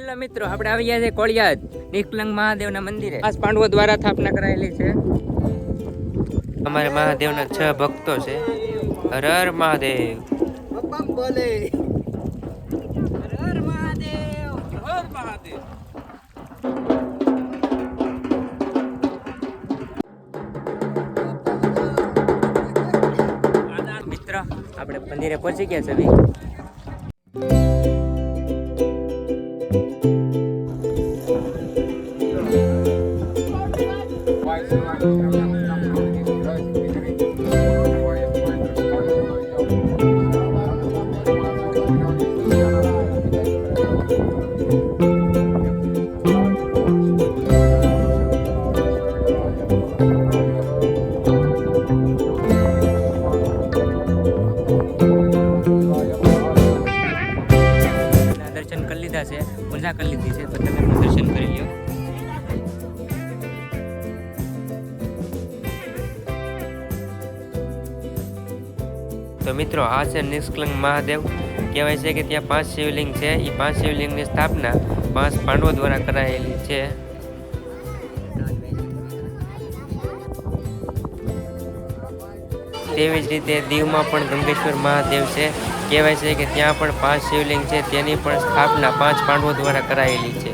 Hello મિત્રો, આપણે આવી ગયા છે કોળિયાદ નિષ્કલંક મહાદેવના મંદિરે. આ પાંડવો દ્વારા સ્થાપના કરાયેલી છે. અમારે મહાદેવના 6 ભક્તો છે. હર હર મહાદેવ. બોલે હર હર મહાદેવ, હર મહાદેવ. મિત્રો, આપણે મંદિરે પહોંચી ગયા છે. દર્શન કરી લીધા છે, પૂજા કરી લીધી છે, તો તમે પણ દર્શન કરી લ્યો. તો મિત્રો, આ છે નિષ્કલંક મહાદેવ. કહેવાય છે કે ત્યાં 5 શિવલિંગ છે. એ 5 શિવલિંગની સ્થાપના 5 પાંડવો દ્વારા કરાયેલી છે. તેવી જ રીતે દીવમાં પણ ગંગેશ્વર મહાદેવ છે. કહેવાય છે કે ત્યાં પણ 5 શિવલિંગ છે. તેની પણ સ્થાપના 5 પાંડવો દ્વારા કરાયેલી છે.